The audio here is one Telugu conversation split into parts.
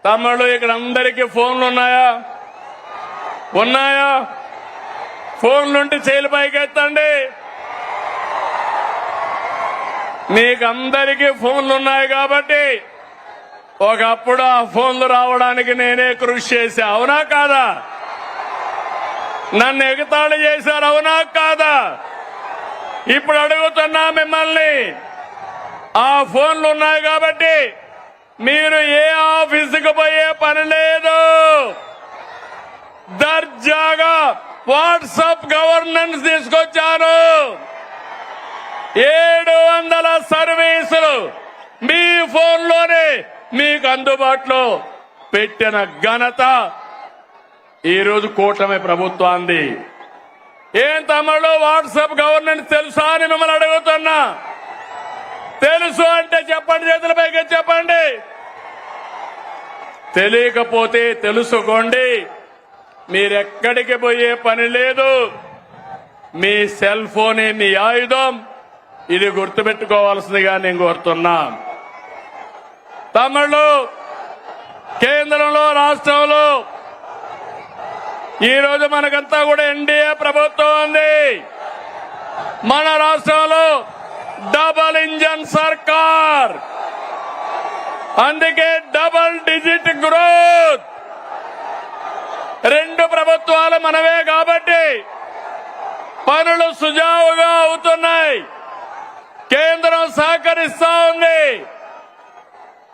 తమ్ముళ్ళు ఇక్కడ అందరికీ ఫోన్లు ఉన్నాయా? ఉన్నాయా? ఫోన్లుంటే చేతులు పైకెత్తండి. మీకందరికీ ఫోన్లు ఉన్నాయి కాబట్టి ఒకప్పుడు ఆ ఫోన్లు రావడానికి నేనే కృషి చేశా. అవునా కాదా? నన్ను ఎగతాళి చేశారు. అవునా కాదా? ఇప్పుడు అడుగుతున్నా మిమ్మల్ని, ఆ ఫోన్లు ఉన్నాయి కాబట్టి మీరు ఏ ఆఫీసుకు పోయే పని లేదు. దర్జాగా వాట్సాప్ గవర్నెన్స్ తీసుకొచ్చాను. 700 సర్వీసులు మీ ఫోన్లోనే మీకు అందుబాటులో పెట్టిన ఘనత ఈరోజు కూటమి ప్రభుత్వాన్ని. ఏం తమ్ముళ్ళు, వాట్సాప్ గవర్నెన్స్ తెలుసా అని మిమ్మల్ని అడుగుతున్నా. తెలుసు అంటే చెప్పండి, చేతులపైకి చెప్పండి. తెలియకపోతే తెలుసుకోండి. మీరెక్కడికి పోయే పని లేదు. మీ సెల్ ఫోనే మీ ఆయుధం. ఇది గుర్తుపెట్టుకోవాల్సిందిగా నేను కోరుతున్నా. తమిళు కేంద్రంలో రాష్ట్రంలో ఈరోజు మనకంతా కూడా ఎన్డీఏ ప్రభుత్వం ఉంది. మన రాష్ట్రంలో డబల్ ఇంజన్ సర్కార్, అందుకే డబల్ డిజిట్ గ్రోత్. 2 ప్రభుత్వాలు మనవే కాబట్టి పనులు సుజావుగా అవుతున్నాయి. కేంద్రం సహకరిస్తా ఉంది.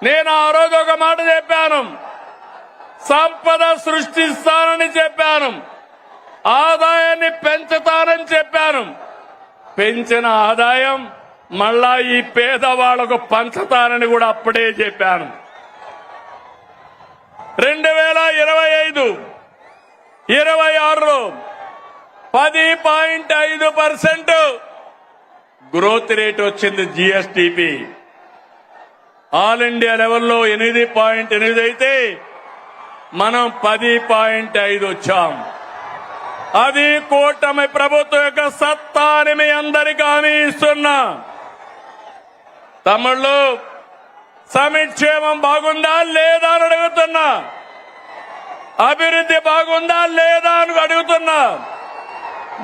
నేను ఆ రోజు ఒక మాట చెప్పాను, సంపద సృష్టిస్తానని చెప్పాను, ఆదాయాన్ని పెంచుతానని చెప్పాను. పెంచిన ఆదాయం మళ్ళా ఈ పేదవాళ్లకు పంచుతానని కూడా అప్పుడే చెప్పాను. 2025-26లో 10.5% గ్రోత్ రేట్ వచ్చింది. జీఎస్టీపీ ఆల్ ఇండియా లెవెల్లో 8.8 అయితే మనం 10.5 వచ్చాం. అది కూటమి ప్రభుత్వం యొక్క సత్తా అని మీ అందరికీ హామీ ఇస్తున్నా. తమిళు సంక్షేమం బాగుందా లేదా అని అడుగుతున్నా. అభివృద్ధి బాగుందా లేదా అని అడుగుతున్నా.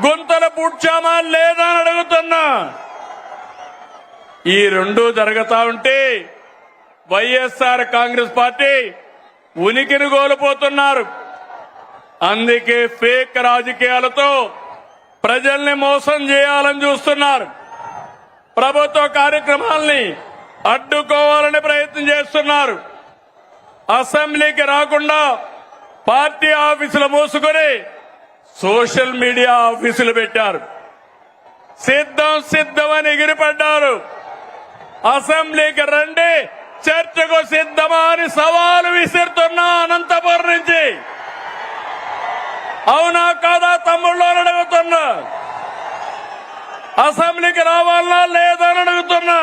గుంతలు పూడ్చామా లేదా అని అడుగుతున్నా. ఈ 2 జరుగుతా ఉంటే వైఎస్ఆర్ కాంగ్రెస్ పార్టీ ఉనికిని కోల్పోతున్నారు. అందుకే ఫేక్ రాజకీయాలతో ప్రజల్ని మోసం చేయాలని చూస్తున్నారు. ప్రభుత్వ కార్యక్రమాల్ని అడ్డుకోవాలని ప్రయత్నం చేస్తున్నారు. అసెంబ్లీకి రాకుండా పార్టీ ఆఫీసులు మూసుకొని సోషల్ మీడియా ఆఫీసులు పెట్టారు. సిద్ధమని ఎగిరిపడ్డారు. అసెంబ్లీకి రండి, చర్చకు సిద్ధమా అని సవాలు విసురుతున్నా అనంతపురం నుంచి. అవునా కాదా తమ్ముళ్ళు అని అడుగుతున్నా. అసెంబ్లీకి రావాలనా లేదా అని అడుగుతున్నా.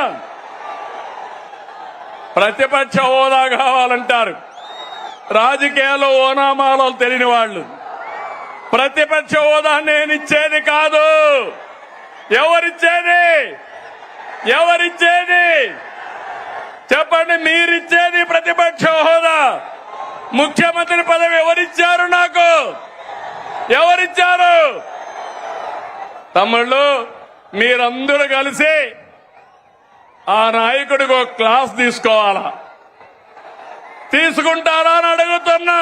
ప్రతిపక్ష హోదా కావాలంటారు. రాజకీయాల్లో ఓనామాలో తెలియని వాళ్ళు. ప్రతిపక్ష హోదా నేనిచ్చేది కాదు. ఎవరిచ్చేది? చెప్పండి. మీరిచ్చేది ప్రతిపక్ష హోదా. ముఖ్యమంత్రి పదవి ఎవరిచ్చారు? నాకు ఎవరిచ్చారు? తమ్ముళ్ళు, మీరందరూ కలిసి ఆ నాయకుడికి ఒక క్లాస్ తీసుకోవాలా? తీసుకుంటారా అని అడుగుతున్నా.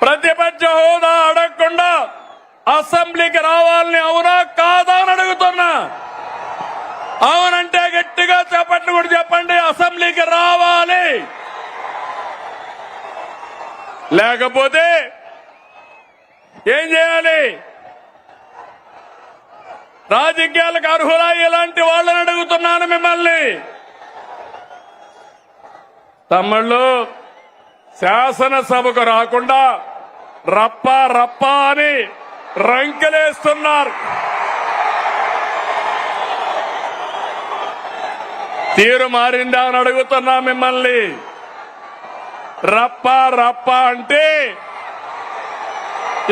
ప్రతిపక్ష హోదా అడగకుండా అసెంబ్లీకి రావాలని అవునా కాదా అని అడుగుతున్నా. అవునంటే గట్టిగా చెప్పండి, కూడా చెప్పండి. అసెంబ్లీకి రావాలి. లేకపోతే ఏం చేయాలి? రాజకీయాలకు అర్హులా ఇలాంటి వాళ్ళని అడుగుతున్నాను మిమ్మల్ని. తమ్ముళ్ళు, శాసనసభకు రాకుండా రప్ప అని రంకెలేస్తున్నారు. తీరు మారిందా అని అడుగుతున్నా మిమ్మల్ని. రప్ప అంటే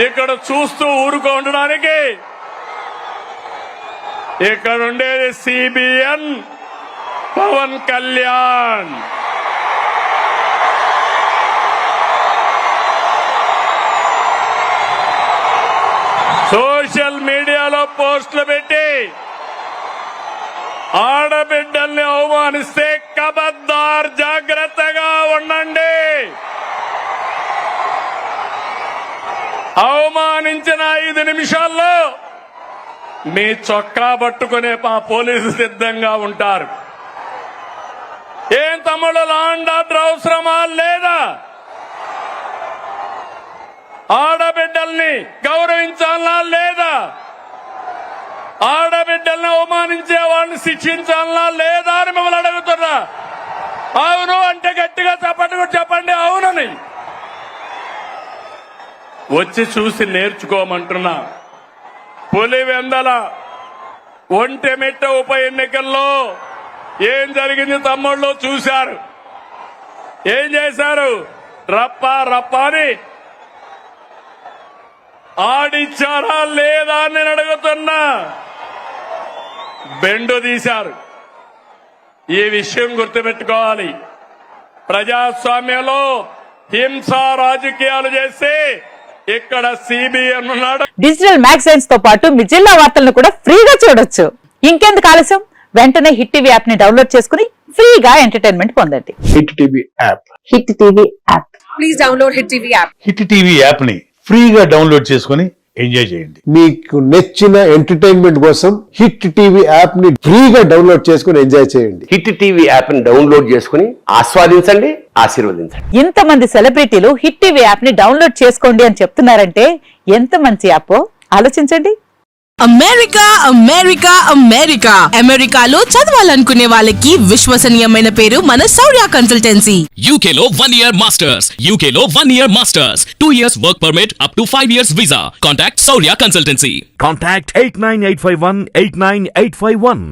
ఇక్కడ చూస్తూ ఊరుకో ఉండడానికి. ఇక్కడ ఉండేది CBN పవన్ కళ్యాణ్. సోషల్ మీడియాలో పోస్టులు పెట్టి ఆడబిడ్డల్ని అవమానిస్తే కబద్దార్, జాగ్రత్తగా ఉండండి. అవమానించిన 5 నిమిషాల్లో మీ చొక్కా పట్టుకునే మా పోలీసులు సిద్ధంగా ఉంటారు. ఏం తమ్ముడు, లాండ్ ఆర్డర్ అవసరమా లేదా? ఆడబిడ్డల్ని గౌరవించాలా లేదా? ఆడబిడ్డల్ని అవమానించే వాళ్ళని శిక్షించాలా లేదా అని మిమ్మల్ని అడుగుతున్నా. అవును అంటే గట్టిగా చెప్పండి అవునని. వచ్చి చూసి నేర్చుకోమంటున్నా. పులివెందల ఒంటెమిట్ట ఉప ఎన్నికల్లో ఏం జరిగింది తమ్ముళ్ళు చూశారు. ఏం చేశారు? రప్ప అని ఆడిచ్చారా లేదా అని నేను అడుగుతున్నా. బెండు తీశారు. ఈ విషయం గుర్తుపెట్టుకోవాలి. ప్రజాస్వామ్యంలో హింసా రాజకీయాలు చేస్తే ఇక్కడ సిబిఎన్ ఉన్నాడు. డిజిటల్ మ్యాగజైన్స్ తో పాటు మీ జిల్లా వార్తలను కూడా ఫ్రీగా చూడొచ్చు. ఇంకెందుకు ఆలస్యం, వెంటనే హిట్ టీవీ యాప్ ని డౌన్లోడ్ చేసుకుని ఫ్రీగా ఎంటర్టైన్మెంట్ పొందండి. Hit TV app. Hit TV app. Please download hit TV app. Hit TV app ని ఫ్రీగా డౌన్లోడ్ చేసుకుని ఎంజాయ్ చేయండి. మీకు నచ్చిన ఎంటర్టైన్మెంట్ కోసం హిట్ టీవీ యాప్ ని ఫ్రీగా డౌన్లోడ్ చేసుకుని ఎంజాయ్ చేయండి. హిట్ టీవీ యాప్ ని డౌన్లోడ్ చేసుకుని ఆస్వాదించండి, ఆశీర్వదించండి. ఇంతమంది సెలబ్రిటీలు హిట్ టీవీ యాప్ ని డౌన్లోడ్ చేసుకోండి అని చెప్తున్నారంటే ఎంత మంచి యాప్ ఆలోచించండి. అమెరికా అమెరికా అమెరికా అమెరికాలో చదవాలనుకునే వాళ్ళకి విశ్వసనీయమైన పేరు మన శౌర్య కన్సల్టెన్సీ. UK లో 1 year masters. UK లో 1 year masters. 2 years work permit up to 5 years visa. Contact Saurya Consultancy. Contact 89851 89851.